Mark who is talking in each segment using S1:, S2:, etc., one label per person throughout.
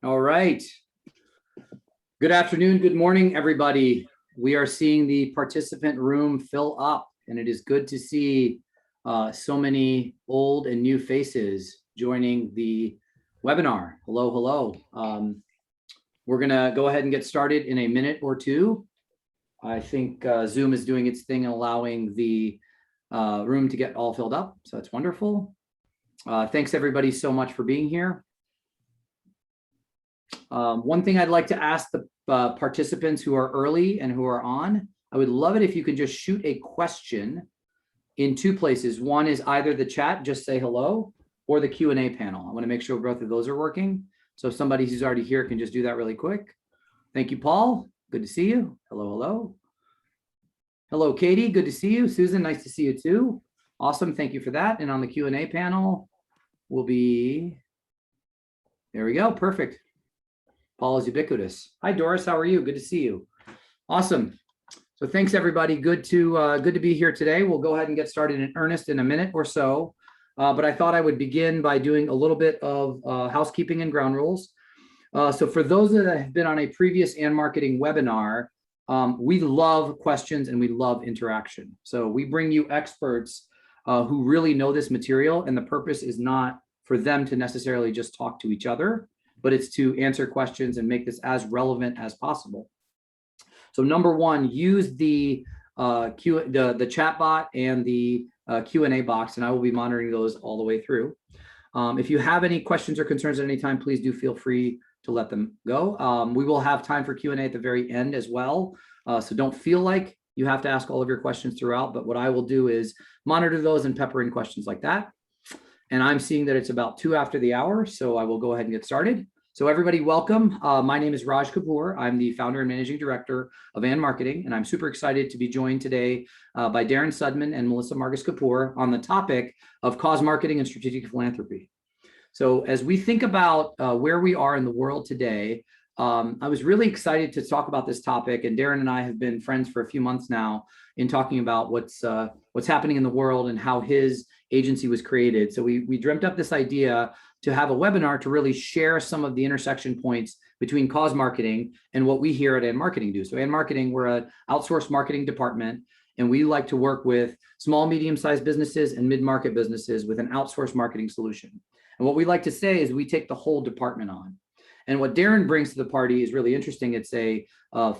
S1: All right. Good afternoon, good morning, everybody. We are seeing the participant room fill up, and it is good to see so many old and new faces joining the webinar. Hello, hello. We're gonna go ahead and get started in a minute or two. I think Zoom is doing its thing and allowing the room to get all filled up, so that's wonderful. Thanks everybody so much for being here. One thing I'd like to ask the participants who are early and who are on, I would love it if you could just shoot a question in two places. One is either the chat, just say hello, or the Q&A panel. I want to make sure both of those are working. So if somebody who's already here can just do that really quick. Thank you, Paul. Good to see you. Hello, hello. Hello, Katie. Good to see you. Susan, nice to see you too. Awesome. Thank you for that. And on the Q&A panel will be, there we go. Perfect. Paul is ubiquitous. Hi, Doris. How are you? Good to see you. Awesome. So thanks, everybody. Good to be here today. We'll go ahead and get started in earnest in a minute or so. But I thought I would begin by doing a little bit of housekeeping and ground rules. So for those that have been on a previous and marketing webinar, we love questions and we love interaction. So we bring you experts who really know this material, and the purpose is not for them to necessarily just talk to each other, but it's to answer questions and make this as relevant as possible. So number one, use the chat bot and the Q&A box, and I will be monitoring those all the way through. If you have any questions or concerns at any time, please do feel free to let them go. We will have time for Q&A at the very end as well. So don't feel like you have to ask all of your questions throughout, but what I will do is monitor those and pepper in questions like that. And I'm seeing that it's about 2 after the hour, so I will go ahead and get started. So everybody, welcome. My name is Raj Kapoor. I'm the founder and managing director of And Marketing, and I'm super excited to be joined today by Darren Sudman and Melissa Margus Kapoor on the topic of cause marketing and strategic philanthropy. So as we think about where we are in the world today, I was really excited to talk about this topic, and Darren and I have been friends for a few months now in talking about what's happening in the world and how his agency was created. So we dreamt up this idea to have a webinar to really share some of the intersection points between cause marketing and what we here at And Marketing do. So And Marketing, we're an outsourced marketing department, and we like to work with small, medium-sized businesses and mid-market businesses with an outsourced marketing solution. And what we like to say is we take the whole department on. And what Darren brings to the party is really interesting. It's a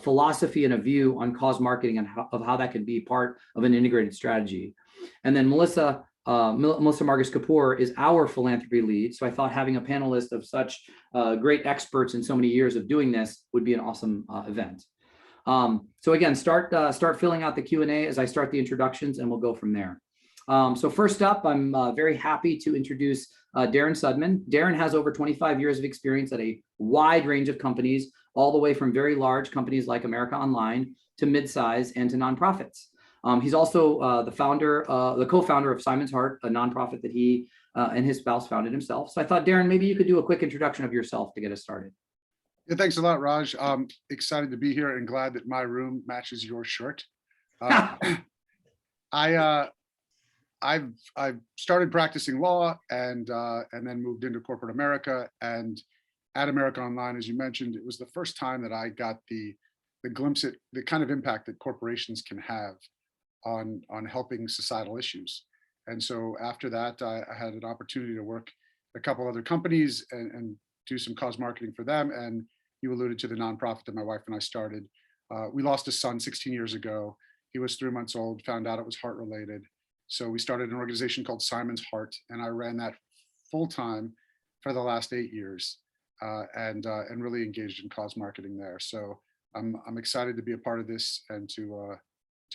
S1: philosophy and a view on cause marketing and of how that can be part of an integrated strategy. And then Melissa Margus Kapoor is our philanthropy lead. So I thought having a panelist of such great experts in so many years of doing this would be an awesome event. So again, start filling out the Q&A as I start the introductions, and we'll go from there. So first up, I'm very happy to introduce Darren Sudman. Darren has over 25 years of experience at a wide range of companies, all the way from very large companies like America Online to midsize and to nonprofits. He's also the co-founder of Simon's Heart, a nonprofit that he and his spouse founded himself. So I thought, Darren, maybe you could do a quick introduction of yourself to get us started.
S2: Yeah, thanks a lot, Raj. I'm excited to be here and glad that my room matches your shirt. I've started practicing law and then moved into corporate America. And at America Online, as you mentioned, it was the first time that I got the glimpse at the kind of impact that corporations can have on helping societal issues. And so after that, I had an opportunity to work at a couple other companies and do some cause marketing for them. And you alluded to the nonprofit that my wife and I started. We lost a son 16 years ago. He was 3 months old, found out it was heart related. So we started an organization called Simon's Heart, and I ran that full time for the last 8 years, and really engaged in cause marketing there. So I'm excited to be a part of this and to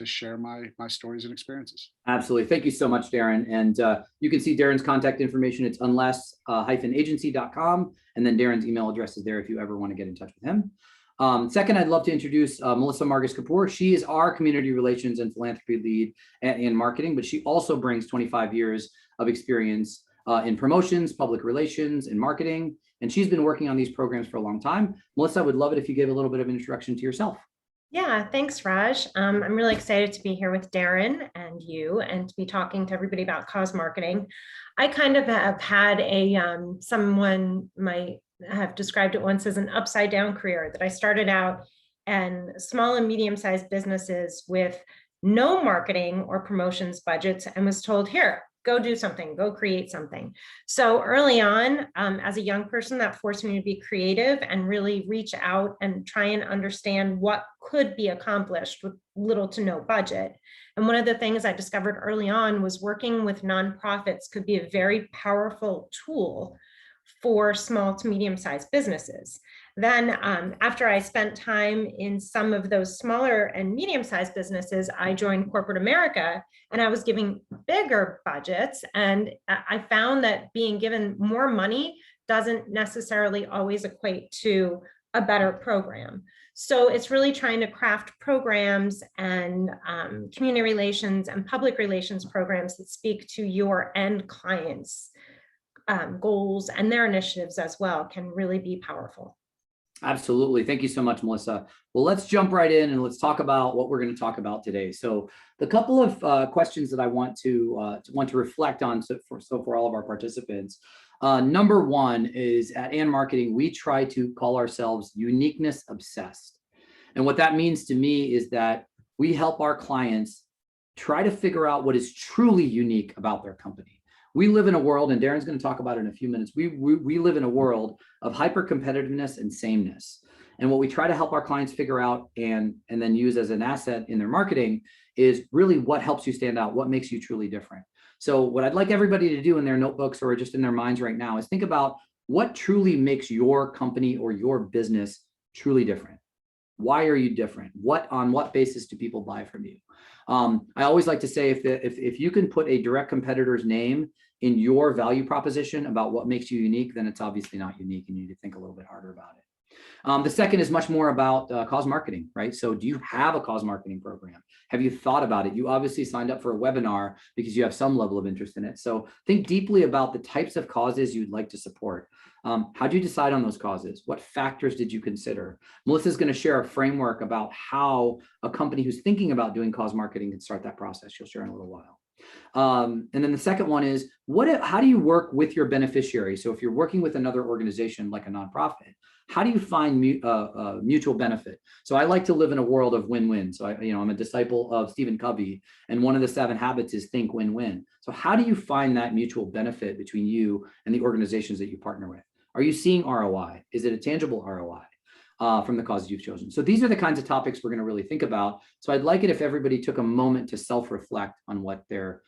S2: share my stories and experiences.
S1: Absolutely. Thank you so much, Darren. And you can see Darren's contact information. It's unless-agency.com. And then Darren's email address is there if you ever want to get in touch with him. Second, I'd love to introduce Melissa Margus Kapoor. She is our community relations and philanthropy lead in marketing, but she also brings 25 years of experience in promotions, public relations, and marketing. And she's been working on these programs for a long time. Melissa, I would love it if you gave a little bit of an introduction to yourself.
S3: Yeah, thanks, Raj. I'm really excited to be here with Darren and you and to be talking to everybody about cause marketing. I kind of have had a my have described it once as an upside down career, that I started out in small and medium-sized businesses with no marketing or promotions budgets and was told, here, go do something, go create something. So early on, as a young person, that forced me to be creative and really reach out and try and understand what could be accomplished with little to no budget. And one of the things I discovered early on was working with nonprofits could be a very powerful tool for small to medium-sized businesses. Then after I spent time in some of those smaller and medium-sized businesses, I joined corporate America, and I was giving bigger budgets. And I found that being given more money doesn't necessarily always equate to a better program. So it's really trying to craft programs and community relations and public relations programs that speak to your end clients' goals and their initiatives as well can really be powerful.
S1: Absolutely. Thank you so much, Melissa. Well, let's jump right in and let's talk about what we're going to talk about today. So the couple of questions that I want to reflect on for all of our participants. Number one is at And Marketing, we try to call ourselves uniqueness obsessed. And what that means to me is that we help our clients try to figure out what is truly unique about their company. We live in a world, and Darren's going to talk about it in a few minutes. We live in a world of hyper competitiveness and sameness. And what we try to help our clients figure out and then use as an asset in their marketing is really what helps you stand out, what makes you truly different. So what I'd like everybody to do in their notebooks or just in their minds right now is think about what truly makes your company or your business truly different. Why are you different? On what basis do people buy from you? I always like to say if you can put a direct competitor's name in your value proposition about what makes you unique, then it's obviously not unique and you need to think a little bit harder about it. The second is much more about cause marketing, right? So do you have a cause marketing program? Have you thought about it? You obviously signed up for a webinar because you have some level of interest in it. So think deeply about the types of causes you'd like to support. How do you decide on those causes? What factors did you consider? Melissa's going to share a framework about how a company who's thinking about doing cause marketing can start that process. She'll share in a little while. And then the second one is, how do you work with your beneficiary? So if you're working with another organization like a nonprofit, how do you find mutual benefit? So I like to live in a world of win-win. So I'm a disciple of Stephen Covey, and one of the 7 habits is think win-win. So how do you find that mutual benefit between you and the organizations that you partner with? Are you seeing ROI? Is it a tangible ROI? From the causes you've chosen. So these are the kinds of topics we're going to really think about. So I'd like it if everybody took a moment to self-reflect on what they're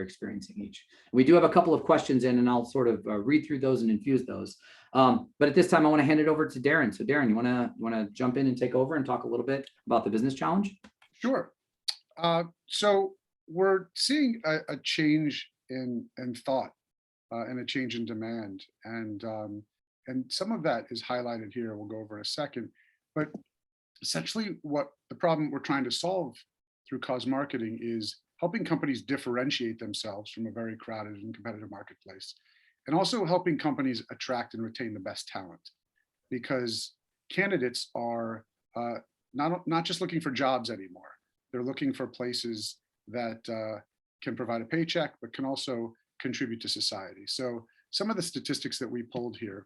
S1: experiencing each. We do have a couple of questions in, and I'll sort of read through those and infuse those. But at this time, I want to hand it over to Darren. So Darren, you want to jump in and take over and talk a little bit about the business challenge?
S2: Sure. So we're seeing a change in thought and a change in demand, and some of that is highlighted here. We'll go over in a second. But essentially, what the problem we're trying to solve through cause marketing is helping companies differentiate themselves from a very crowded and competitive marketplace, and also helping companies attract and retain the best talent, because candidates are not just looking for jobs anymore. They're looking for places that can provide a paycheck, but can also contribute to society. So some of the statistics that we pulled here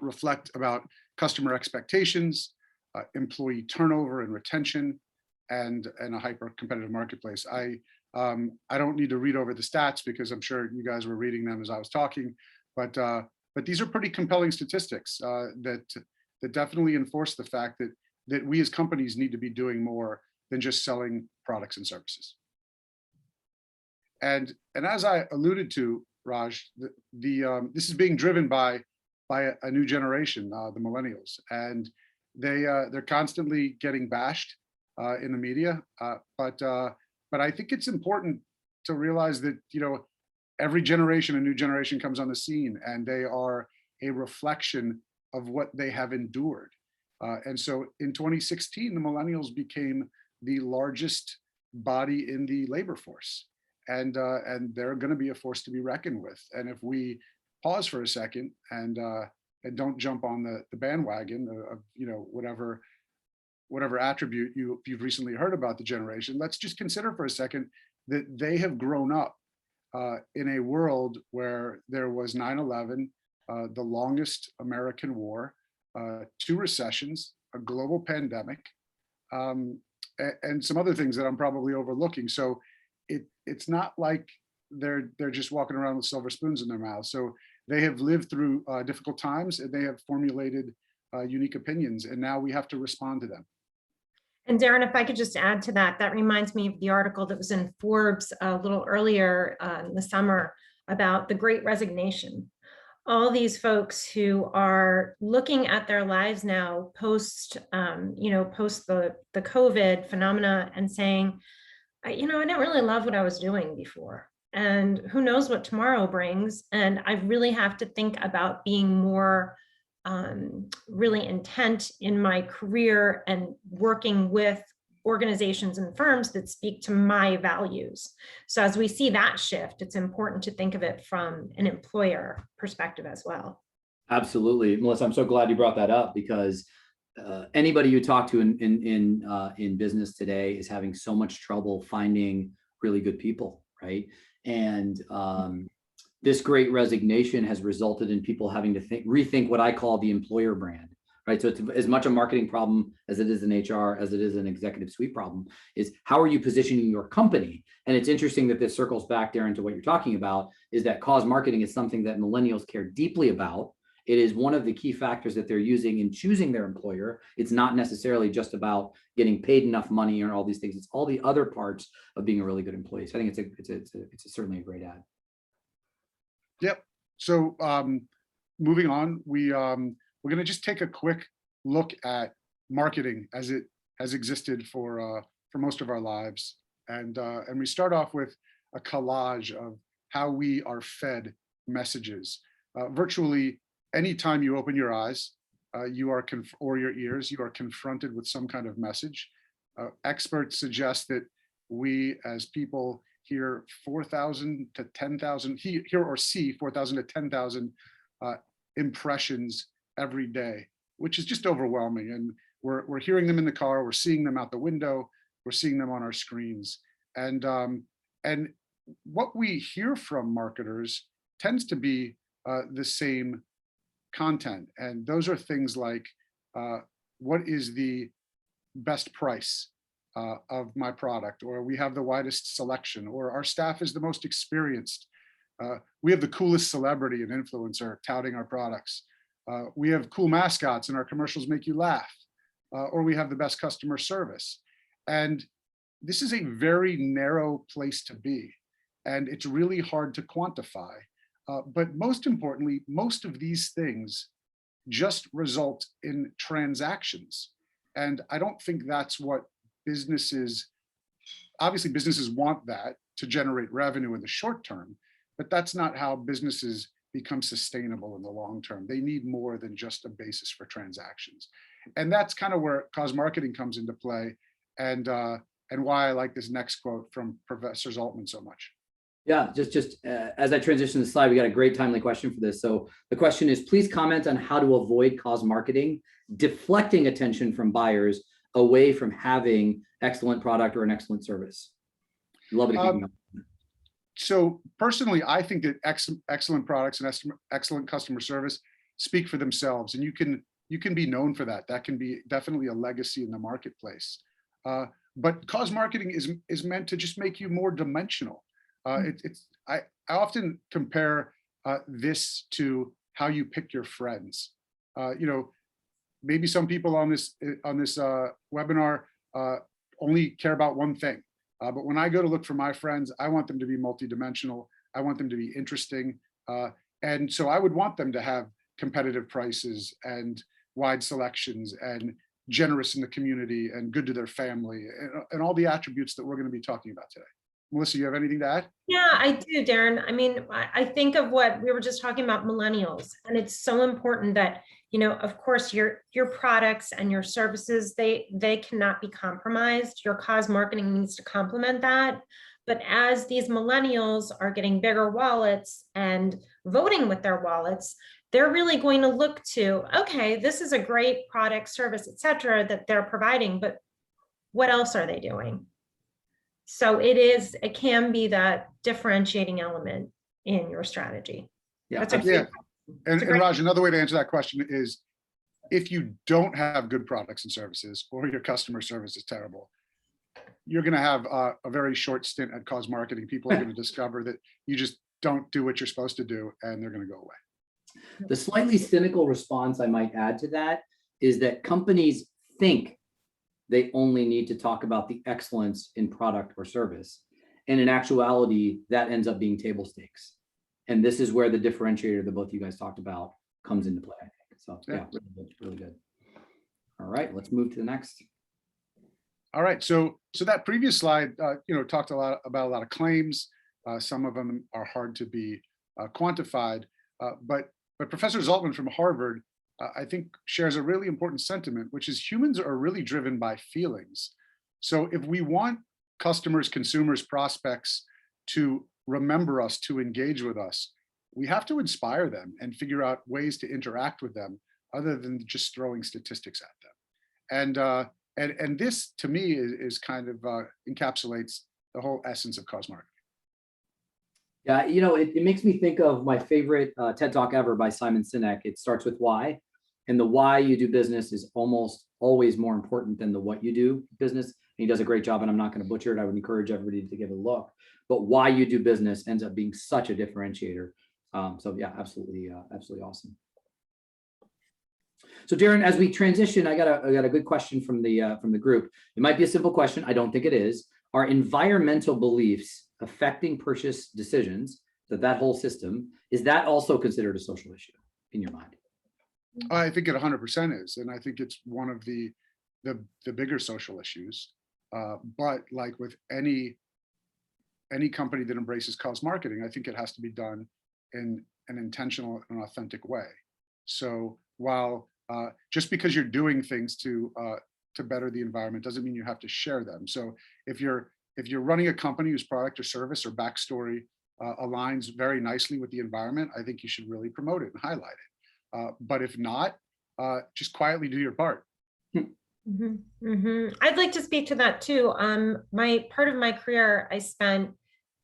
S2: reflect about customer expectations, employee turnover and retention, and a hyper competitive marketplace. I don't need to read over the stats because I'm sure you guys were reading them as I was talking, but these are pretty compelling statistics that definitely enforce the fact that we as companies need to be doing more than just selling products and services. And as I alluded to, Raj, this is being driven by a new generation, the millennials, and they're constantly getting bashed in the media. But I think it's important to realize that every generation, a new generation comes on the scene, and they are a reflection of what they have endured. And so in 2016, the millennials became the largest body in the labor force, and they're going to be a force to be reckoned with. And if we pause for a second and don't jump on the bandwagon of whatever attribute you've recently heard about the generation, let's just consider for a second that they have grown up in a world where there was 9/11, the longest American war, 2 recessions, a global pandemic, and some other things that I'm probably overlooking. So it's not like they're just walking around with silver spoons in their mouths. So they have lived through difficult times, and they have formulated unique opinions, and now we have to respond to them.
S3: And Darren, if I could just add to that, that reminds me of the article that was in Forbes a little earlier in the summer about the Great Resignation. All these folks who are looking at their lives now post, post the COVID phenomena and saying, I didn't really love what I was doing before, and who knows what tomorrow brings. And I really have to think about being more really intent in my career and working with organizations and firms that speak to my values. So as we see that shift, it's important to think of it from an employer perspective as well.
S1: Absolutely, Melissa. I'm so glad you brought that up, because anybody you talk to in business today is having so much trouble finding really good people, right? And this Great Resignation has resulted in people having to rethink what I call the employer brand, right? So it's as much a marketing problem as it is an HR, as it is an executive suite problem, is how are you positioning your company? And it's interesting that this circles back, Darren, to what you're talking about, is that cause marketing is something that millennials care deeply about. It is one of the key factors that they're using in choosing their employer. It's not necessarily just about getting paid enough money or all these things. It's all the other parts of being a really good employee. So I think it's certainly a great ad.
S2: Yep. So moving on, we're going to just take a quick look at marketing as it has existed for most of our lives, and we start off with a collage of how we are fed messages. Virtually anytime you open your eyes, or your ears, you are confronted with some kind of message. Experts suggest that we as people hear 4,000 to 10,000, hear or see 4,000 to 10,000 impressions every day, which is just overwhelming. And we're hearing them in the car, we're seeing them out the window, we're seeing them on our screens. And what we hear from marketers tends to be the same content. And those are things like, what is the best price of my product, or we have the widest selection, or our staff is the most experienced. We have the coolest celebrity and influencer touting our products. We have cool mascots and our commercials make you laugh, or we have the best customer service. And this is a very narrow place to be, and it's really hard to quantify. But most importantly, most of these things just result in transactions. And I don't think that's what obviously businesses want that to generate revenue in the short term, but that's not how businesses become sustainable in the long term. They need more than just a basis for transactions. And that's kind of where cause marketing comes into play, and why I like this next quote from Professor Zaltman so much.
S1: Yeah, just as I transition the slide, we got a great timely question for this. So the question is, please comment on how to avoid cause marketing, deflecting attention from buyers away from having excellent product or an excellent service. Love it if you can.
S2: So personally, I think that excellent products and excellent customer service speak for themselves, and you can be known for that. That can be definitely a legacy in the marketplace. But cause marketing is meant to just make you more dimensional. I often compare this to how you pick your friends. Maybe some people on this webinar only care about one thing. But when I go to look for my friends, I want them to be multidimensional. I want them to be interesting. And so I would want them to have competitive prices and wide selections and generous in the community and good to their family and all the attributes that we're going to be talking about today. Melissa, you have anything to add?
S3: Yeah, I do, Darren. I mean, I think of what we were just talking about, millennials, and it's so important that, of course, your products and your services, they cannot be compromised. Your cause marketing needs to complement that. But as these millennials are getting bigger wallets and voting with their wallets, they're really going to look to, okay, this is a great product, service, et cetera, that they're providing, but what else are they doing? So it can be that differentiating element in your strategy.
S1: Yeah,
S3: That's a great
S2: And,
S3: It's a great-
S2: Raj, another way to answer that question is, if you don't have good products and services, or your customer service is terrible, you're going to have a very short stint at cause marketing. People are going to discover that you just don't do what you're supposed to do, and they're going to go away.
S1: The slightly cynical response I might add to that is that companies think they only need to talk about the excellence in product or service. And in actuality, that ends up being table stakes. And this is where the differentiator that both of you guys talked about comes into play, I think. So yeah, really good. All right, let's move to the next.
S2: All right, so that previous slide, talked about a lot of claims. Some of them are hard to be quantified, but Professor Zaltman from Harvard, I think, shares a really important sentiment, which is humans are really driven by feelings. So if we want customers, consumers, prospects to remember us, to engage with us, we have to inspire them and figure out ways to interact with them other than just throwing statistics at them. And this, to me, is kind of encapsulates the whole essence of cause marketing.
S1: Yeah, it makes me think of my favorite TED Talk ever by Simon Sinek. It starts with why, and the why you do business is almost always more important than the what you do business. And he does a great job, and I'm not going to butcher it. I would encourage everybody to give it a look. But why you do business ends up being such a differentiator. So yeah, absolutely awesome. So Darren, as we transition, I got a good question from the group. It might be a simple question. I don't think it is. Are environmental beliefs affecting purchase decisions, that whole system, is that also considered a social issue in your mind?
S2: I think it 100% is, and I think it's one of the bigger social issues. But like with any company that embraces cause marketing, I think it has to be done in an intentional and authentic way. So while just because you're doing things to better the environment doesn't mean you have to share them. So if you're running a company whose product or service or backstory aligns very nicely with the environment, I think you should really promote it and highlight it. But if not, just quietly do your part.
S3: Mm-hmm, mm-hmm. I'd like to speak to that too. My part of my career I spent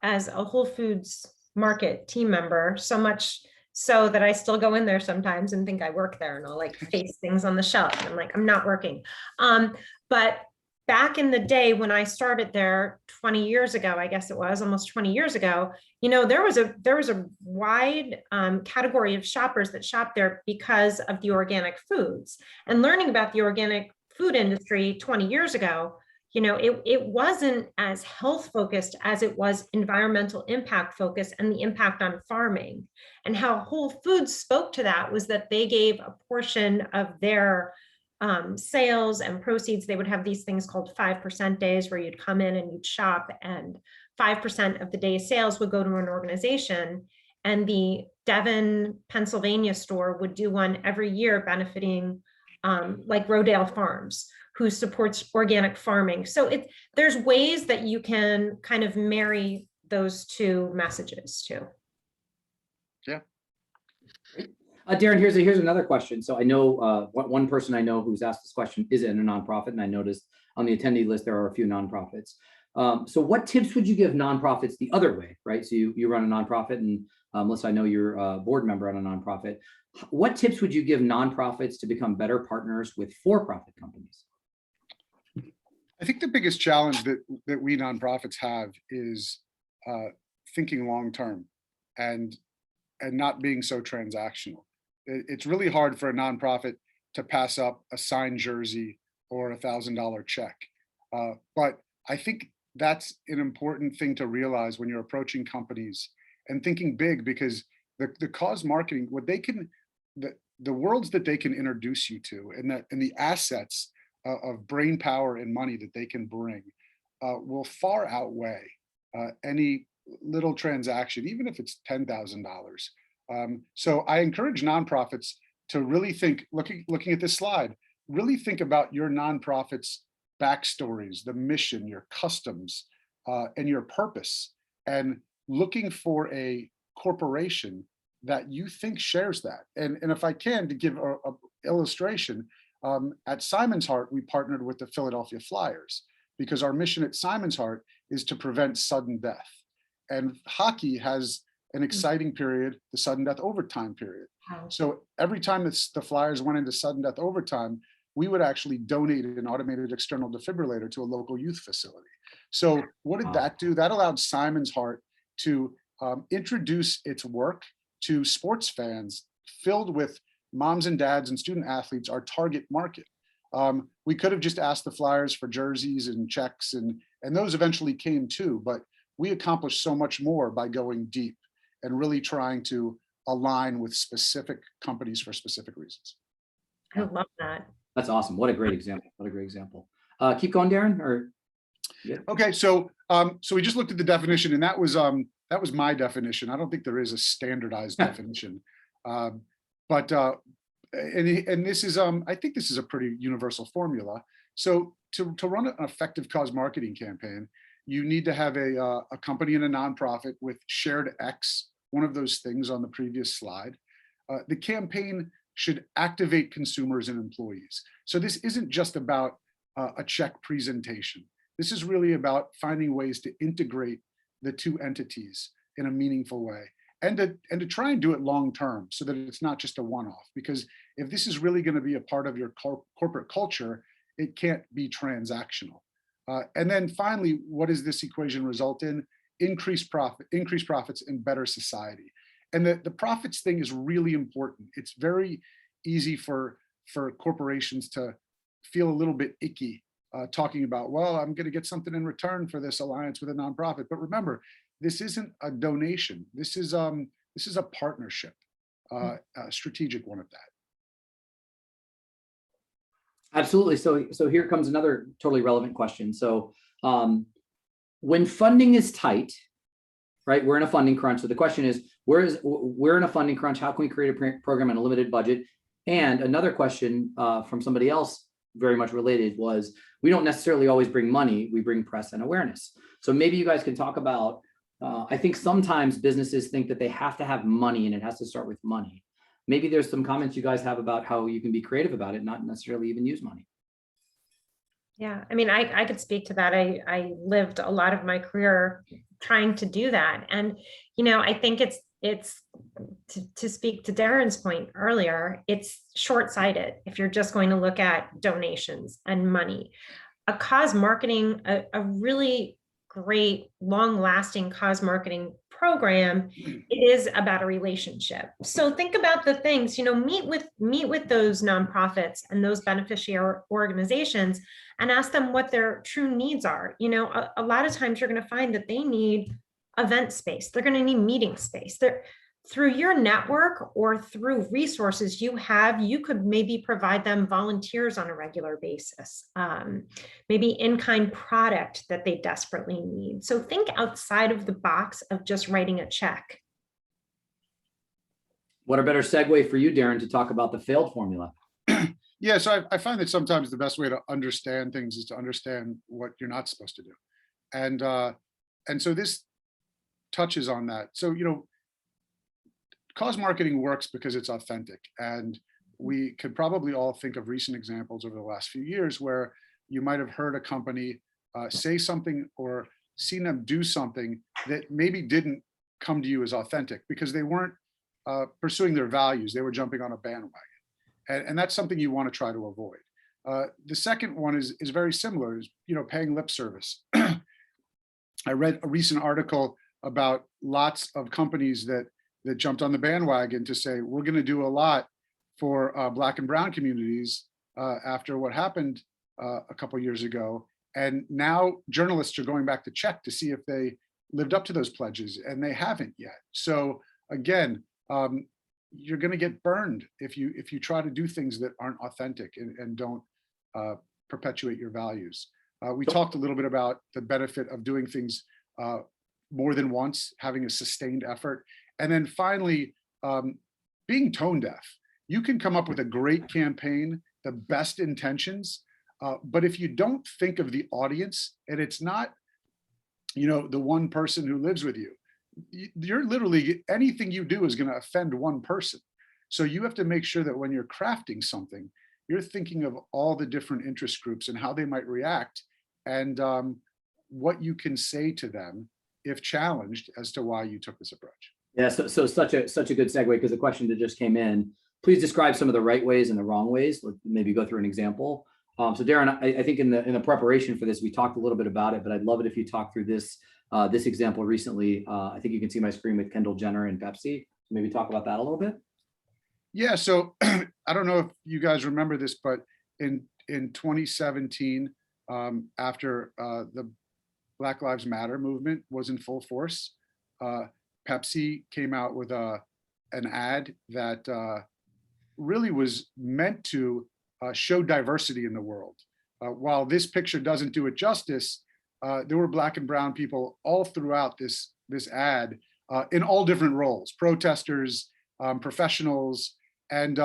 S3: as a Whole Foods Market team member, so much so that I still go in there sometimes and think I work there, and I'll like face things on the shelf and I'm like, I'm not working. But back in the day when I started there 20 years ago, I guess it was almost 20 years ago, there was a wide category of shoppers that shopped there because of the organic foods. And learning about the organic food industry 20 years ago, it wasn't as health focused as it was environmental impact focused and the impact on farming. And how Whole Foods spoke to that was that they gave a portion of their sales and proceeds. They would have these things called 5% days where you'd come in and you'd shop, and 5% of the day's sales would go to an organization. And the Devon, Pennsylvania store would do one every year benefiting like Rodale Farms, who supports organic farming. So there's ways that you can kind of marry those two messages too.
S2: Yeah.
S1: Darren, here's another question. So I know one person I know who's asked this question is in a nonprofit, and I noticed on the attendee list there are a few nonprofits. So what tips would you give nonprofits the other way, right? So you run a nonprofit, and Melissa, I know you're a board member on a nonprofit. What tips would you give nonprofits to become better partners with for-profit companies?
S2: I think the biggest challenge that we nonprofits have is thinking long-term and not being so transactional. It's really hard for a nonprofit to pass up a signed jersey or $1,000 check. But I think that's an important thing to realize when you're approaching companies and thinking big, because the cause marketing, what they can, the worlds that they can introduce you to, and the assets of brain power and money that they can bring will far outweigh any little transaction, even if it's $10,000. So I encourage nonprofits to really think, looking at this slide, really think about your nonprofit's backstories, the mission, your customs, and your purpose, and looking for a corporation that you think shares that. And if I can, to give a illustration, at Simon's Heart, we partnered with the Philadelphia Flyers because our mission at Simon's Heart is to prevent sudden death. And hockey has an exciting period, the sudden death overtime period.
S3: Wow.
S2: So every time the Flyers went into sudden death overtime, we would actually donate an automated external defibrillator to a local youth facility. So what did that do? That allowed Simon's Heart to introduce its work to sports fans filled with moms and dads and student athletes, our target market. We could have just asked the Flyers for jerseys and checks, and those eventually came too, but we accomplished so much more by going deep and really trying to align with specific companies for specific reasons.
S3: I love that.
S1: That's awesome. What a great example. What a great example. Keep going, Darren, or? Yeah.
S2: Okay, so we just looked at the definition, and that was my definition. I don't think there is a standardized definition, but this is I think this is a pretty universal formula. So to run an effective cause marketing campaign, you need to have a company and a nonprofit with shared X, one of those things on the previous slide. The campaign should activate consumers and employees. So this isn't just about a check presentation. This is really about finding ways to integrate the two entities in a meaningful way, and to try and do it long term, so that it's not just a one-off. Because if this is really going to be a part of your corporate culture, it can't be transactional. And then finally, what does this equation result in? Increased profits, and better society. And the profits thing is really important. It's very easy for corporations to feel a little bit icky talking about, well, I'm going to get something in return for this alliance with a nonprofit. But remember, this isn't a donation. This is a partnership, a strategic one at that.
S1: Absolutely. So here comes another totally relevant question. So when funding is tight, right? We're in a funding crunch. So the question is, we're in a funding crunch. How can we create a program on a limited budget? And another question from somebody else, very much related, was we don't necessarily always bring money. We bring press and awareness. So maybe you guys can talk about, I think sometimes businesses think that they have to have money and it has to start with money. Maybe there's some comments you guys have about how you can be creative about it, not necessarily even use money.
S3: Yeah, I mean, I could speak to that. I lived a lot of my career trying to do that. And, I think it's to speak to Darren's point earlier, it's short-sighted if you're just going to look at donations and money. A cause marketing, a really great, long-lasting cause marketing program, it is about a relationship. So think about the things, meet with those nonprofits and those beneficiary organizations and ask them what their true needs are. A lot of times you're going to find that they need event space. They're going to need meeting space. Through your network or through resources you have, you could maybe provide them volunteers on a regular basis, maybe in-kind product that they desperately need. So think outside of the box of just writing a check.
S1: What a better segue for you, Darren, to talk about the failed formula.
S2: Yeah, so I find that sometimes the best way to understand things is to understand what you're not supposed to do. And so this touches on that. So, cause marketing works because it's authentic. And we could probably all think of recent examples over the last few years where you might have heard a company say something or seen them do something that maybe didn't come to you as authentic because they weren't pursuing their values. They were jumping on a bandwagon. And that's something you want to try to avoid. The second one is very similar, is paying lip service. I read a recent article about lots of companies that jumped on the bandwagon to say, we're going to do a lot for Black and Brown communities after what happened a couple years ago. And now journalists are going back to check to see if they lived up to those pledges, and they haven't yet. So again, you're going to get burned if you try to do things that aren't authentic and don't perpetuate your values. We talked a little bit about the benefit of doing things more than once, having a sustained effort. And then finally, being tone deaf. You can come up with a great campaign, the best intentions, but if you don't think of the audience, and it's not, the one person who lives with you, you're literally, anything you do is going to offend one person. So you have to make sure that when you're crafting something, you're thinking of all the different interest groups and how they might react, and what you can say to them if challenged as to why you took this approach.
S1: Yeah, so such a good segue, because the question that just came in, please describe some of the right ways and the wrong ways. Maybe go through an example. So Darren, I think in the preparation for this, we talked a little bit about it, but I'd love it if you talk through this example recently. I think you can see my screen with Kendall Jenner and Pepsi. Maybe talk about that a little bit.
S2: Yeah, so I don't know if you guys remember this, but in 2017, after the Black Lives Matter movement was in full force, Pepsi came out with an ad that really was meant to show diversity in the world. While this picture doesn't do it justice, there were Black and brown people all throughout this ad in all different roles: protesters, professionals, and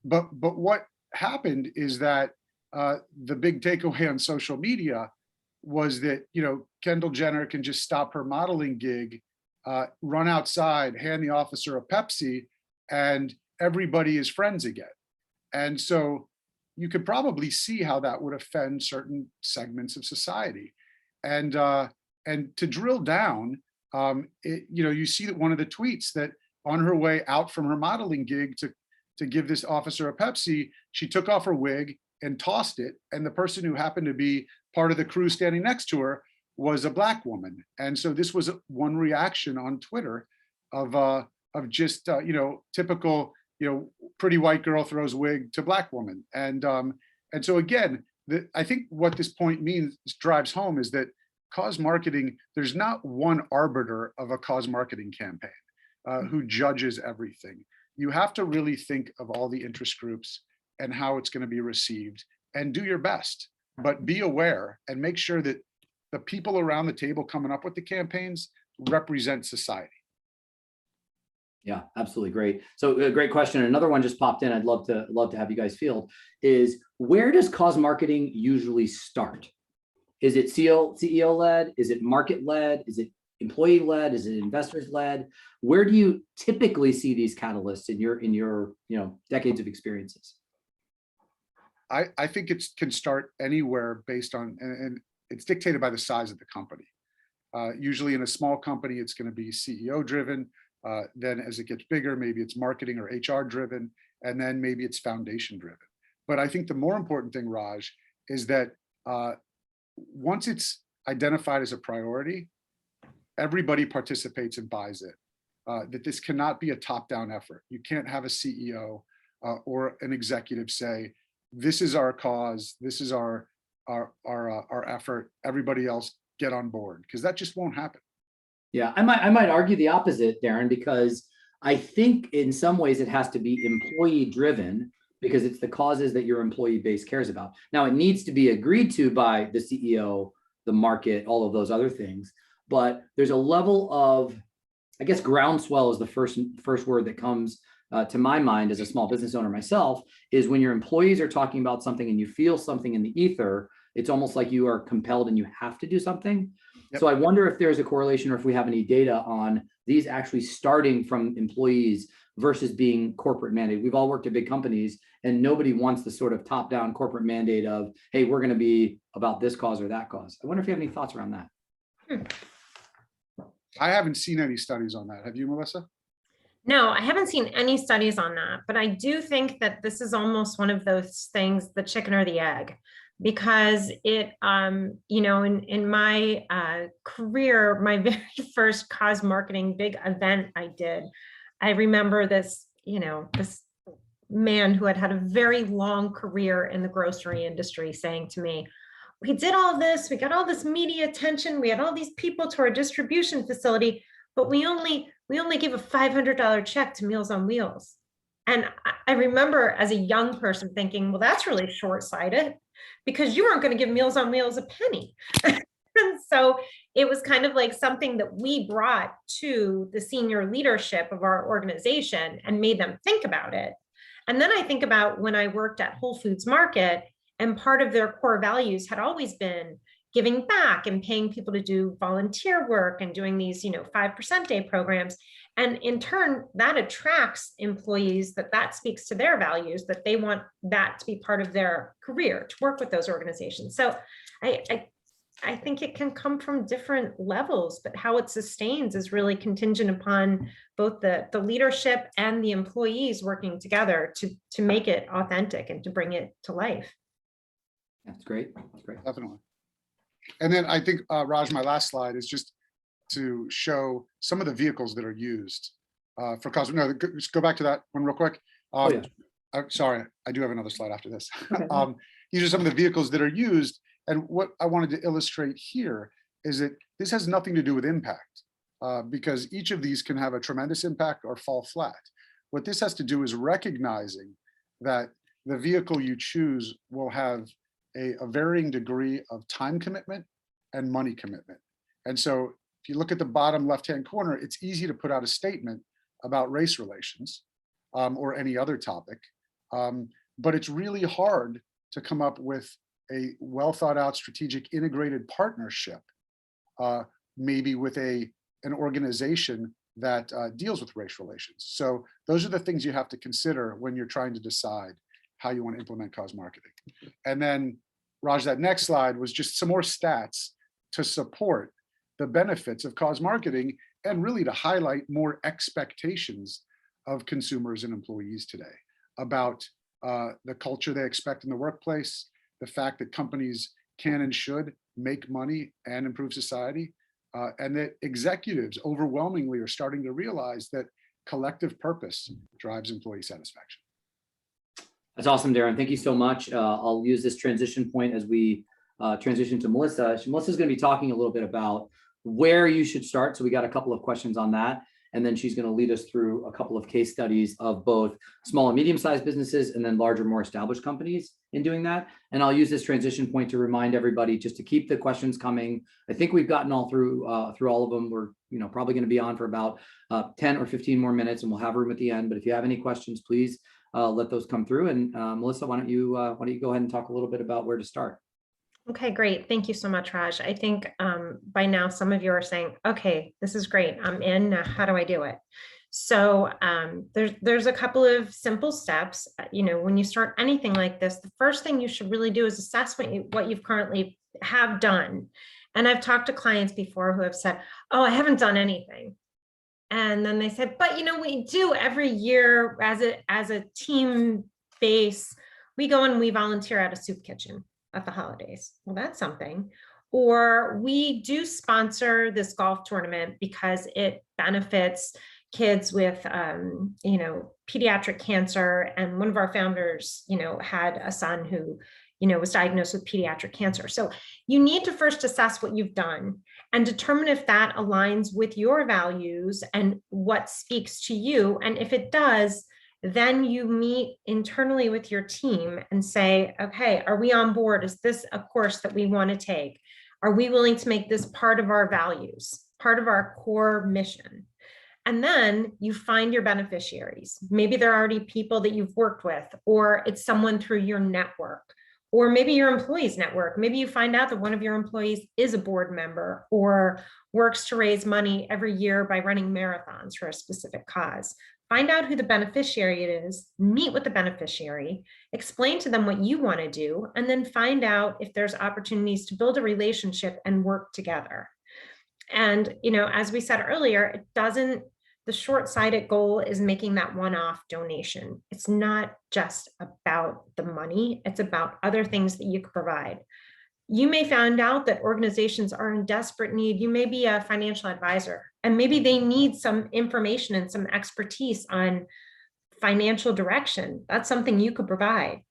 S2: but what happened is that the big takeaway on social media was that, you know, Kendall Jenner can just stop her modeling gig, run outside, hand the officer a Pepsi, and everybody is friends again. And so you could probably see how that would offend certain segments of society. And to drill down, you know, you see that one of the tweets that on her way out from her modeling gig to give this officer a Pepsi, she took off her wig and tossed it. And the person who happened to be part of the crew standing next to her was a Black woman. And so this was one reaction on Twitter of just, you know, typical, you know, pretty white girl throws wig to Black woman. And so again, I think what this point means, drives home, is that cause marketing, there's not one arbiter of a cause marketing campaign who judges everything. You have to really think of all the interest groups and how it's going to be received, and do your best, but be aware and make sure that the people around the table coming up with the campaigns represent society.
S1: Yeah, absolutely. Great. So a great question. Another one just popped in. I'd love to have you guys field is, where does cause marketing usually start? Is it CEO led? Is it market led? Is it employee led? Is it investors led? Where do you typically see these catalysts in your you know, decades of experiences?
S2: I think it can start anywhere based on, and it's dictated by the size of the company. Usually in a small company, it's going to be CEO driven. Then as it gets bigger, maybe it's marketing or HR driven, and then maybe it's foundation driven. But I think the more important thing, Raj, is that once it's identified as a priority, everybody participates and buys it. That this cannot be a top-down effort. You can't have a CEO or an executive say, "This is our cause. This is our effort. Everybody else get on board," because that just won't happen.
S1: Yeah, I might argue the opposite, Darren, because I think in some ways it has to be employee driven, because it's the causes that your employee base cares about. Now, it needs to be agreed to by the CEO, the market, all of those other things. But there's a level of, I guess, groundswell is the first word that comes to my mind as a small business owner myself, is when your employees are talking about something and you feel something in the ether, it's almost like you are compelled and you have to do something. Yep. So I wonder if there's a correlation, or if we have any data on these actually starting from employees versus being corporate mandate. We've all worked at big companies and nobody wants the sort of top-down corporate mandate of, hey, we're going to be about this cause or that cause. I wonder if you have any thoughts around that.
S2: I haven't seen any studies on that. Have you, Melissa?
S3: No, I haven't seen any studies on that, but I do think that this is almost one of those things, the chicken or the egg, because it, you know, in my career, my very first cause marketing big event I did, I remember this, you know, this man who had had a very long career in the grocery industry saying to me, "We did all this, we got all this media attention, we had all these people to our distribution facility, but we only give a $500 check to Meals on Wheels." And I remember as a young person thinking, well, that's really short-sighted, because you weren't going to give Meals on Wheels a penny. And so it was kind of like something that we brought to the senior leadership of our organization and made them think about it. And then I think about when I worked at Whole Foods Market, and part of their core values had always been giving back and paying people to do volunteer work and doing these, you know, 5% day programs. And in turn, that attracts employees, that speaks to their values, that they want that to be part of their career, to work with those organizations. So I I think it can come from different levels, but how it sustains is really contingent upon both the leadership and the employees working together to make it authentic and to bring it to life.
S1: That's great. That's great.
S2: Definitely. And then I think, Raj, my last slide is just to show some of the vehicles that are used for cause. No, just go back to that one real quick.
S1: Yeah.
S2: I'm sorry, I do have another slide after this.
S1: Okay.
S2: These are some of the vehicles that are used. And what I wanted to illustrate here is that this has nothing to do with impact, because each of these can have a tremendous impact or fall flat. What this has to do is recognizing that the vehicle you choose will have a varying degree of time commitment and money commitment. And so if you look at the bottom left-hand corner, it's easy to put out a statement about race relations or any other topic, but it's really hard to come up with a well thought out strategic integrated partnership, maybe with an organization that deals with race relations. So those are the things you have to consider when you're trying to decide how you want to implement cause marketing. And then, Raj, that next slide was just some more stats to support the benefits of cause marketing and really to highlight more expectations of consumers and employees today about the culture they expect in the workplace, the fact that companies can and should make money and improve society, and that executives overwhelmingly are starting to realize that collective purpose drives employee satisfaction.
S1: That's awesome, Darren. Thank you so much. I'll use this transition point as we transition to Melissa. Melissa's going to be talking a little bit about where you should start. So we got a couple of questions on that. And then she's going to lead us through a couple of case studies of both small and medium-sized businesses and then larger, more established companies in doing that. And I'll use this transition point to remind everybody just to keep the questions coming. I think we've gotten all through all of them. We're probably going to be on for about 10 or 15 more minutes, and we'll have room at the end. But if you have any questions, please let those come through. And Melissa, why don't you go ahead and talk a little bit about where to start?
S3: Okay, great. Thank you so much, Raj. I think by now some of you are saying, okay, this is great. I'm in. Now, how do I do it? So there's a couple of simple steps. When you start anything like this, the first thing you should really do is assess what you've currently have done. And I've talked to clients before who have said, oh, I haven't done anything. And then they said, but we do every year as a team base, we go and we volunteer at a soup kitchen at the holidays. Well, that's something. Or we do sponsor this golf tournament because it benefits kids with, pediatric cancer. And one of our founders, had a son who, was diagnosed with pediatric cancer. So you need to first assess what you've done and determine if that aligns with your values and what speaks to you. And if it does, then you meet internally with your team and say, okay, are we on board? Is this a course that we want to take? Are we willing to make this part of our values, part of our core mission? And then you find your beneficiaries. Maybe they're already people that you've worked with, or it's someone through your network, or maybe your employees network. Maybe you find out that one of your employees is a board member or works to raise money every year by running marathons for a specific cause. Find out who the beneficiary is, meet with the beneficiary, explain to them what you want to do, and then find out if there's opportunities to build a relationship and work together. And, as we said earlier, the short-sighted goal is making that one-off donation. It's not just about the money, it's about other things that you can provide. You may find out that organizations are in desperate need. You may be a financial advisor, and maybe they need some information and some expertise on financial direction. That's something you could provide.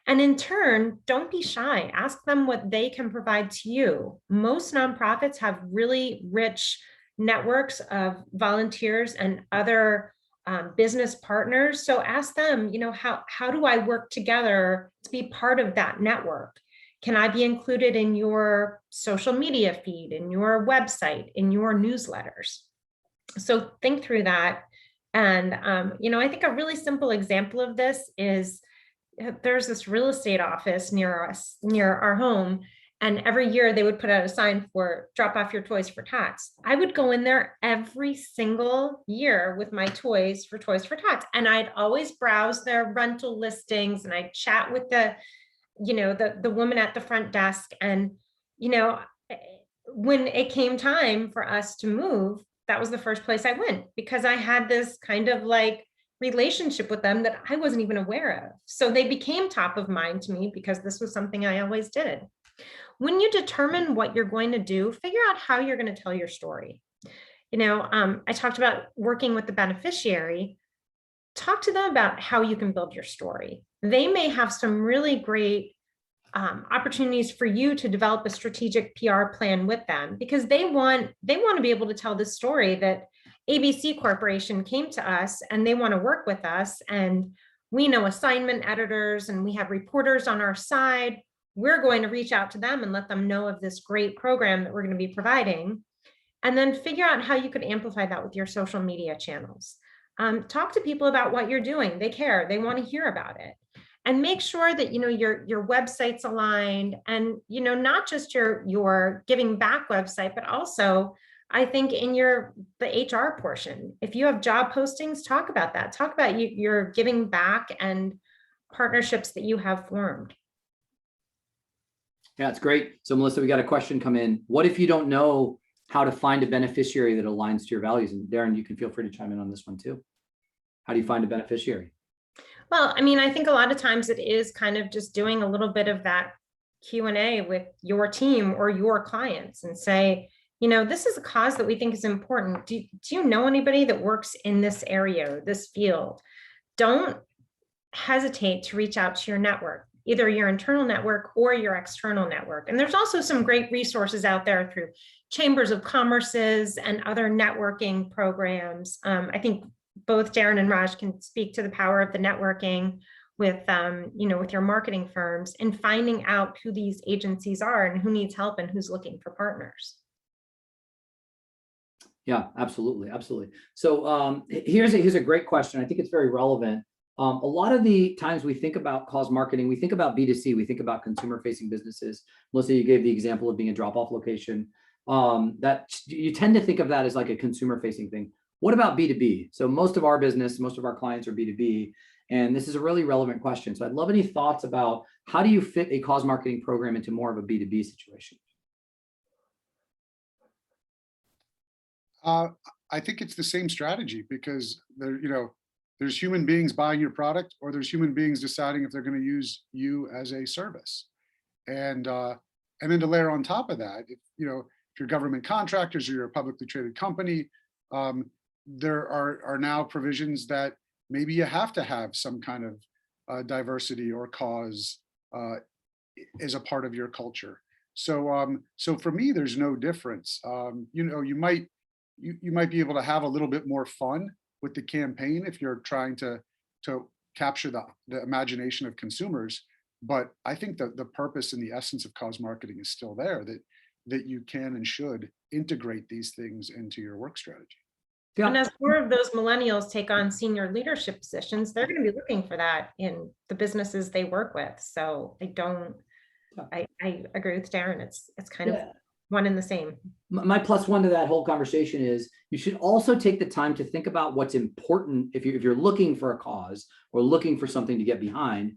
S3: And in turn, don't be shy. Ask them what they can provide to you. Most nonprofits have really rich networks of volunteers and other business partners. So ask them, how do I work together to be part of that network? Can I be included in your social media feed, in your website, in your newsletters? So think through that. And, I think a really simple example of this is there's this real estate office near us, near our home. And every year they would put out a sign for drop off your toys for tots. I would go in there every single year with my toys for tots. And I'd always browse their rental listings and I'd chat with the woman at the front desk. And, when it came time for us to move, that was the first place I went, because I had this kind of like relationship with them that I wasn't even aware of. So they became top of mind to me because this was something I always did. When you determine what you're going to do, figure out how you're going to tell your story. I talked about working with the beneficiary. Talk to them about how you can build your story. They may have some really great opportunities for you to develop a strategic PR plan with them, because they want to be able to tell the story that ABC Corporation came to us and they want to work with us, and we know assignment editors and we have reporters on our side. We're going to reach out to them and let them know of this great program that we're going to be providing, and then figure out how you could amplify that with your social media channels. Talk to people about what you're doing. They care. They want to hear about it. And make sure that your website's aligned, and not just your giving back website, but also I think in the HR portion, if you have job postings, talk about that. Talk about your giving back and partnerships that you have formed.
S1: Yeah, it's great. So Melissa, we got a question come in. What if you don't know how to find a beneficiary that aligns to your values? And Darren, you can feel free to chime in on this one too. How do you find a beneficiary?
S3: Well, I mean, I think a lot of times it is kind of just doing a little bit of that Q&A with your team or your clients and say, this is a cause that we think is important. Do you know anybody that works in this area or this field? Don't hesitate to reach out to your network, either your internal network or your external network. And there's also some great resources out there through chambers of commerces and other networking programs. I think both Darren and Raj can speak to the power of the networking with, with your marketing firms, and finding out who these agencies are and who needs help and who's looking for partners.
S1: Yeah, absolutely. Absolutely. So here's a great question. I think it's very relevant. A lot of the times we think about cause marketing, we think about B2C, we think about consumer facing businesses. Melissa, you gave the example of being a drop-off location. That you tend to think of that as like a consumer facing thing. What about B2B? So most of our business, most of our clients are B2B, and this is a really relevant question. So I'd love any thoughts about how do you fit a cause marketing program into more of a B2B situation?
S2: I think it's the same strategy, because there's human beings buying your product, or there's human beings deciding if they're going to use you as a service. And then to layer on top of that, if you're government contractors or you're a publicly traded company, there are now provisions that maybe you have to have some kind of diversity or cause as a part of your culture. So for me, there's no difference. You might be able to have a little bit more fun with the campaign if you're trying to capture the imagination of consumers. But I think that the purpose and the essence of cause marketing is still there, that you can and should integrate these things into your work strategy.
S3: Yeah. And as more of those millennials take on senior leadership positions, they're going to be looking for that in the businesses they work with. So I agree with Darren. It's kind of one and the same.
S1: My plus one to that whole conversation is you should also take the time to think about what's important. If you're looking for a cause or looking for something to get behind,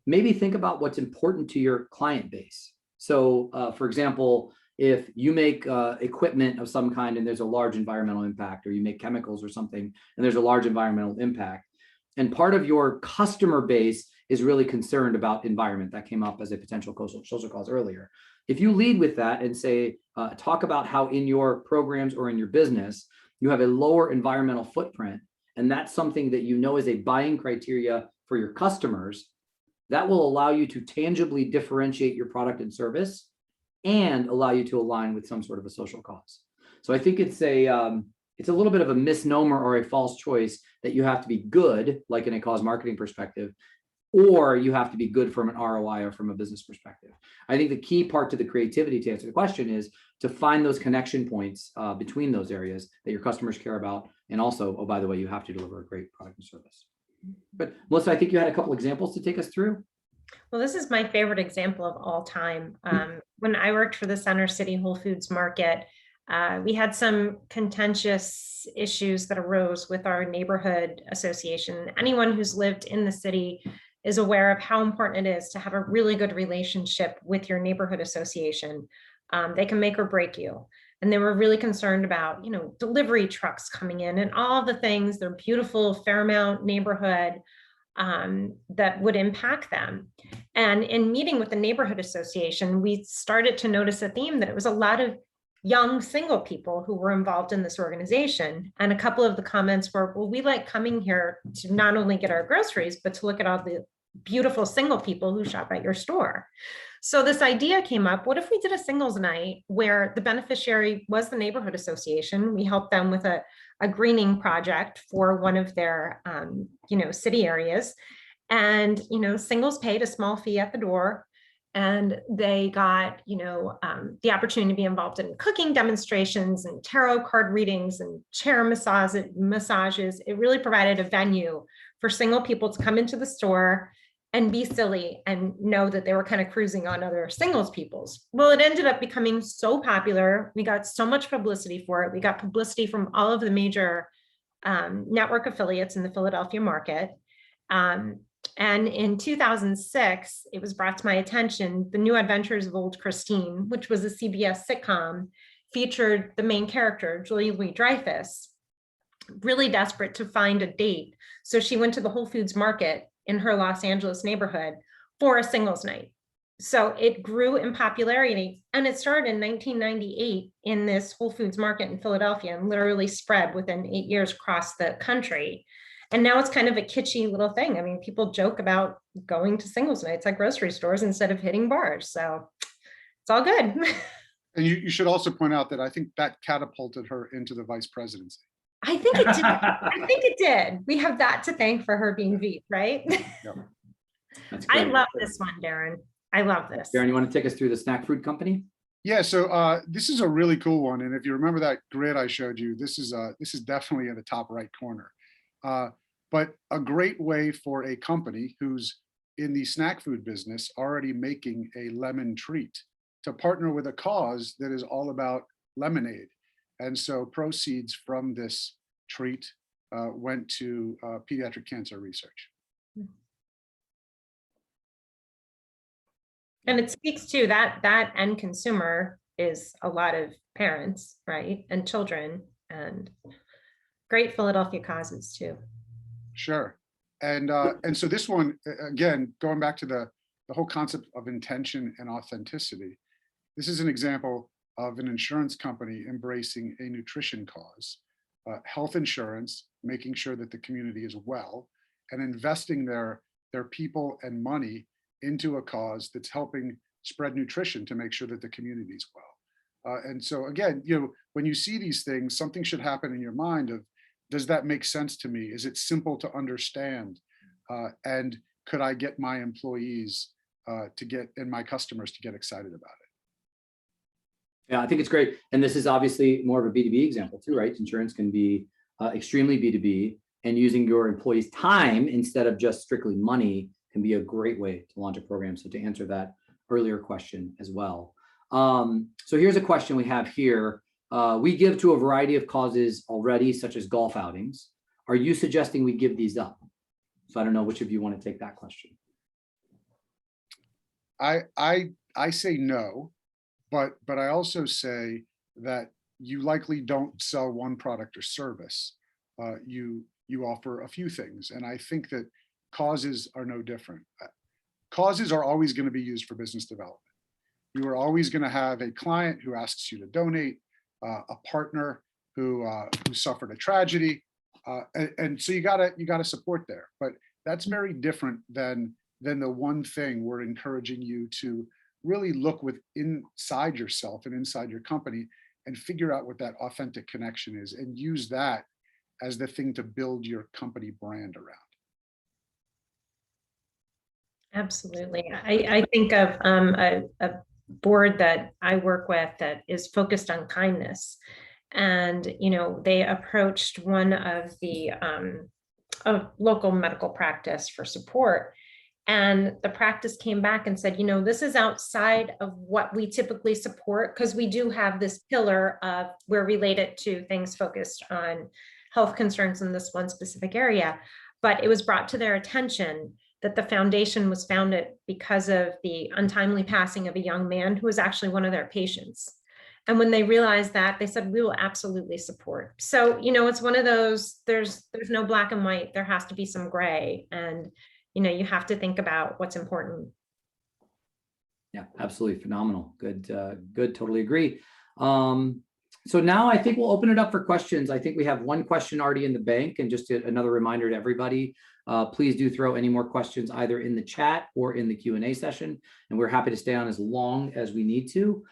S1: maybe think about what's important to your client base. So for example, if you make equipment of some kind and there's a large environmental impact, or you make chemicals or something and there's a large environmental impact, and part of your customer base is really concerned about environment, that came up as a potential social cause earlier. If you lead with that and say, talk about how in your programs or in your business, you have a lower environmental footprint, and that's something that is a buying criteria for your customers, that will allow you to tangibly differentiate your product and service and allow you to align with some sort of a social cause. So I think it's a little bit of a misnomer or a false choice that you have to be good, like in a cause marketing perspective, or you have to be good from an ROI or from a business perspective. I think the key part to the creativity to answer the question is to find those connection points between those areas that your customers care about. And also, oh, by the way, you have to deliver a great product and service. But Melissa, I think you had a couple examples to take us through.
S3: Well, this is my favorite example of all time. When I worked for the Center City Whole Foods Market, we had some contentious issues that arose with our neighborhood association. Anyone who's lived in the city is aware of how important it is to have a really good relationship with your neighborhood association. They can make or break you. And they were really concerned about, delivery trucks coming in and all the things, their beautiful Fairmount neighborhood, that would impact them. And in meeting with the neighborhood association, we started to notice a theme that it was a lot of young single people who were involved in this organization. And a couple of the comments were, well, we like coming here to not only get our groceries, but to look at all the beautiful single people who shop at your store. So this idea came up, what if we did a singles night where the beneficiary was the neighborhood association? We helped them with a greening project for one of their, city areas. And, singles paid a small fee at the door, and they got, the opportunity to be involved in cooking demonstrations and tarot card readings and chair massages. It really provided a venue for single people to come into the store and be silly and know that they were kind of cruising on other singles people's. Well, it ended up becoming so popular. We got so much publicity for it. We got publicity from all of the major network affiliates in the Philadelphia market. And in 2006, it was brought to my attention, The New Adventures of Old Christine, which was a CBS sitcom, featured the main character, Julia Louis-Dreyfus, really desperate to find a date. So she went to the Whole Foods market in her Los Angeles neighborhood for a singles night. So it grew in popularity, and it started in 1998 in this Whole Foods market in Philadelphia and literally spread within 8 years across the country. And now it's kind of a kitschy little thing. I mean, people joke about going to singles nights at grocery stores instead of hitting bars. So it's all good.
S2: And you should also point out that I think that catapulted her into the vice presidency.
S3: I think it did. I think it did. We have that to thank for her being VP, right?
S2: Yep.
S3: I love this one, Darren. I love this.
S1: Darren, you want to take us through the snack food company?
S2: Yeah, so this is a really cool one. And if you remember that grid I showed you, this is definitely in the top right corner. But a great way for a company who's in the snack food business already making a lemon treat to partner with a cause that is all about lemonade. And so proceeds from this treat went to pediatric cancer research.
S3: And it speaks to that end consumer is a lot of parents, right? And children, and great Philadelphia causes too.
S2: Sure. And so this one, again, going back to the whole concept of intention and authenticity, this is an example of an insurance company embracing a nutrition cause, health insurance, making sure that the community is well, and investing their people and money into a cause that's helping spread nutrition to make sure that the community is well. And so again, when you see these things, something should happen in your mind of, does that make sense to me? Is it simple to understand? And could I get my employees and my customers to get excited about it?
S1: Yeah, I think it's great. And this is obviously more of a B2B example too, right? Insurance can be extremely B2B, and using your employees' time instead of just strictly money can be a great way to launch a program. So to answer that earlier question as well. So here's a question we have here. We give to a variety of causes already, such as golf outings. Are you suggesting we give these up? So I don't know which of you want to take that question.
S2: I say no, but I also say that you likely don't sell one product or service. You offer a few things, and I think that causes are no different. Causes are always going to be used for business development. You are always going to have a client who asks you to donate, a partner who suffered a tragedy, and so you gotta support there. But that's very different than the one thing we're encouraging you to really look inside yourself and inside your company and figure out what that authentic connection is, and use that as the thing to build your company brand around.
S3: Absolutely. I think of a board that I work with that is focused on kindness. And, they approached one of the a local medical practice for support. And the practice came back and said, this is outside of what we typically support, because we do have this pillar of we're related to things focused on health concerns in this one specific area. But it was brought to their attention that the foundation was founded because of the untimely passing of a young man who was actually one of their patients. And when they realized that, they said, we will absolutely support. So, it's one of those, there's no black and white, there has to be some gray. And, you have to think about what's important.
S1: Yeah, absolutely phenomenal. Good, good, totally agree. So now I think we'll open it up for questions. I think we have one question already in the bank, and just another reminder to everybody, please do throw any more questions either in the chat or in the Q&A session, and we're happy to stay on as long as we need to.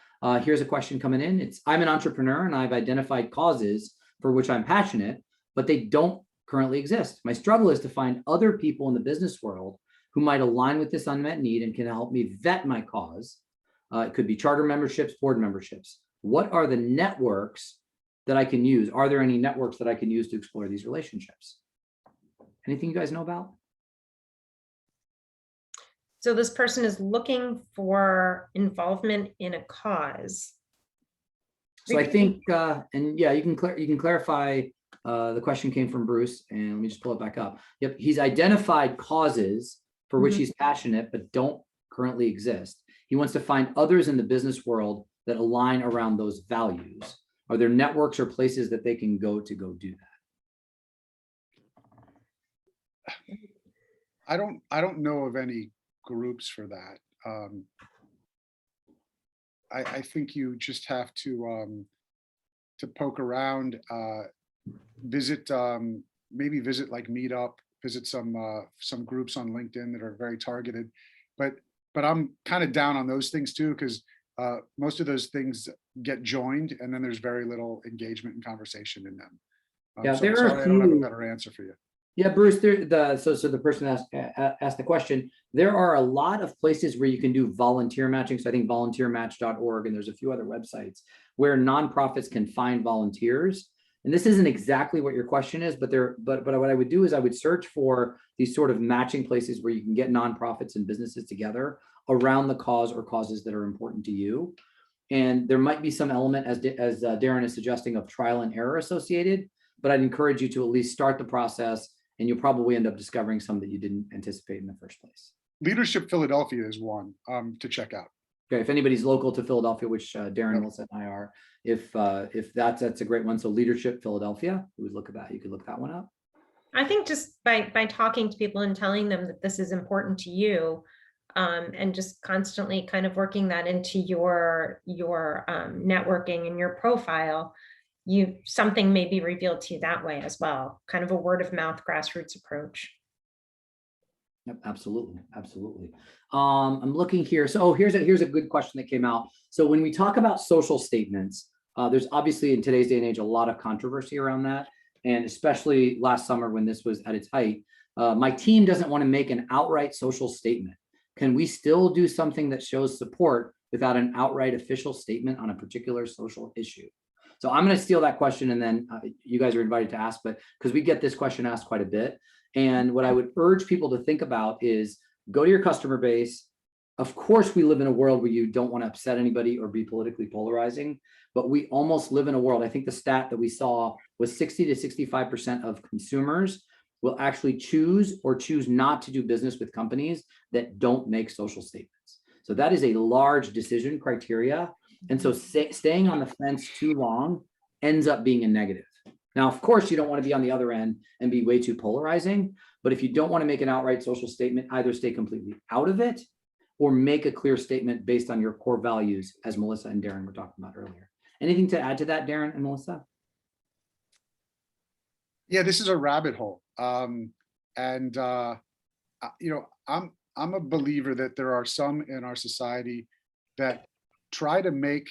S1: Here's a question coming in. I'm an entrepreneur and I've identified causes for which I'm passionate, but they don't currently exist. My struggle is to find other people in the business world who might align with this unmet need and can help me vet my cause. It could be charter memberships, board memberships. What are the networks that I can use? Are there any networks that I can use to explore these relationships? Anything you guys know about?
S3: So this person is looking for involvement in a cause.
S1: So I think, and yeah, you can clarify. The question came from Bruce, and let me just pull it back up. Yep, he's identified causes for which he's passionate, but don't currently exist. He wants to find others in the business world that align around those values. Are there networks or places that they can go to go do that?
S2: I don't know of any groups for that. I think you just have to poke around, visit maybe visit like Meetup, visit some groups on LinkedIn that are very targeted. But I'm kind of down on those things too, because most of those things get joined and then there's very little engagement and conversation in them.
S1: Yeah,
S2: so I'm sorry, I don't have a better answer for you.
S1: Yeah, Bruce, so the person asked the question, there are a lot of places where you can do volunteer matching. So I think volunteermatch.org, and there's a few other websites where nonprofits can find volunteers. And this isn't exactly what your question is, but what I would do is I would search for these sort of matching places where you can get nonprofits and businesses together around the cause or causes that are important to you. And there might be some element, as Darren is suggesting, of trial and error associated, but I'd encourage you to at least start the process, and you'll probably end up discovering some that you didn't anticipate in the first place.
S2: Leadership Philadelphia is one to check out.
S1: Okay, if anybody's local to Philadelphia, which Darren, Melissa, and I are, if that's a great one. So Leadership Philadelphia, we would look at that. You could look that one up.
S3: I think just by talking to people and telling them that this is important to you, and just constantly kind of working that into your networking and your profile, something may be revealed to you that way as well. Kind of a word of mouth grassroots approach.
S1: Yep, absolutely, absolutely. I'm looking here. So here's a good question that came out. So when we talk about social statements, there's obviously in today's day and age a lot of controversy around that, and especially last summer when this was at its height. My team doesn't want to make an outright social statement. Can we still do something that shows support without an outright official statement on a particular social issue? So I'm going to steal that question, and then you guys are invited to ask, but because we get this question asked quite a bit. And what I would urge people to think about is go to your customer base. Of course, we live in a world where you don't want to upset anybody or be politically polarizing, but we almost live in a world. I think the stat that we saw was 60 to 65% of consumers will actually choose or choose not to do business with companies that don't make social statements. So that is a large decision criteria. And so staying on the fence too long ends up being a negative. Now, of course, you don't want to be on the other end and be way too polarizing, but if you don't want to make an outright social statement, either stay completely out of it or make a clear statement based on your core values, as Melissa and Darren were talking about earlier. Anything to add to that, Darren and Melissa?
S2: Yeah, this is a rabbit hole. You know, I'm a believer that there are some in our society that try to make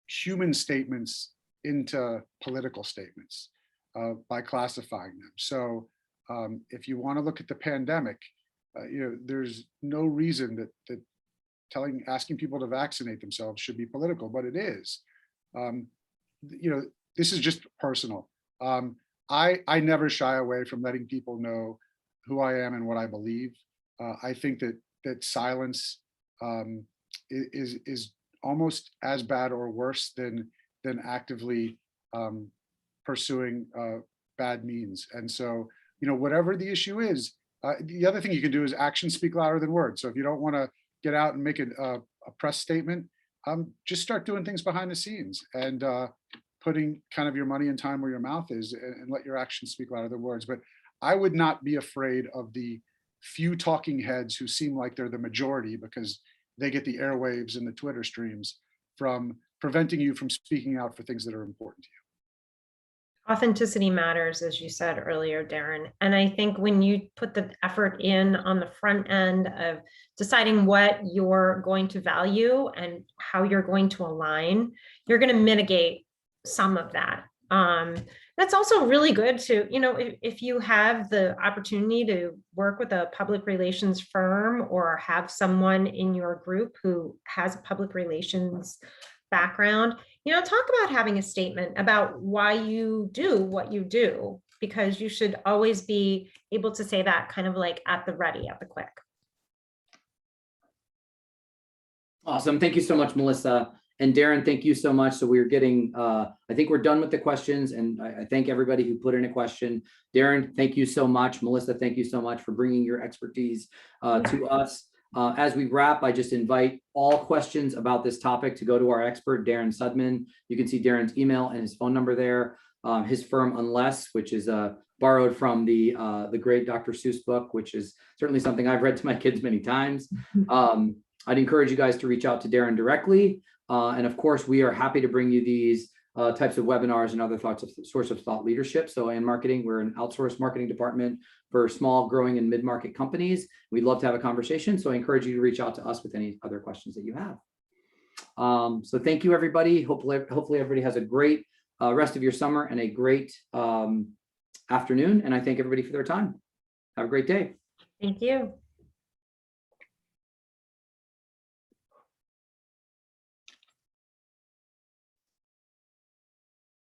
S2: human statements into political statements by classifying them. So if you want to look at the pandemic, you know, there's no reason that asking people to vaccinate themselves should be political, but it is. You know, this is just personal. I never shy away from letting people know who I am and what I believe. I think that silence is almost as bad or worse than actively pursuing bad means. And so, you know, whatever the issue is, The other thing you can do is actions speak louder than words. So if you don't want to get out and make a press statement, just start doing things behind the scenes and putting kind of your money and time where your mouth is, and let your actions speak louder than words. But I would not be afraid of the few talking heads who seem like they're the majority because they get the airwaves and the Twitter streams from preventing you from speaking out for things that are important to you.
S3: Authenticity matters, as you said earlier, Darren. And I think when you put the effort in on the front end of deciding what you're going to value and how you're going to align, you're going to mitigate some of that. That's also really good to, if you have the opportunity to work with a public relations firm or have someone in your group who has a public relations background, talk about having a statement about why you do what you do, because you should always be able to say that kind of like at the ready, at the quick.
S1: Awesome. Thank you so much, Melissa. And Darren, thank you so much. So we're getting, I think we're done with the questions, and I thank everybody who put in a question. Darren, thank you so much. Melissa, thank you so much for bringing your expertise to us. As we wrap, I just invite all questions about this topic to go to our expert, Darren Sudman. You can see Darren's email and his phone number there. His firm, Unless, which is borrowed from the great Dr. Seuss book, which is certainly something I've read to my kids many times. I'd encourage you guys to reach out to Darren directly. And of course, we are happy to bring you these types of webinars and other source of thought leadership. So in marketing, we're an outsourced marketing department for small, growing, and mid-market companies. We'd love to have a conversation. So I encourage you to reach out to us with any other questions that you have. So thank you, everybody. Hopefully everybody has a great rest of your summer and a great afternoon. And I thank everybody for their time. Have a great day.
S3: Thank you.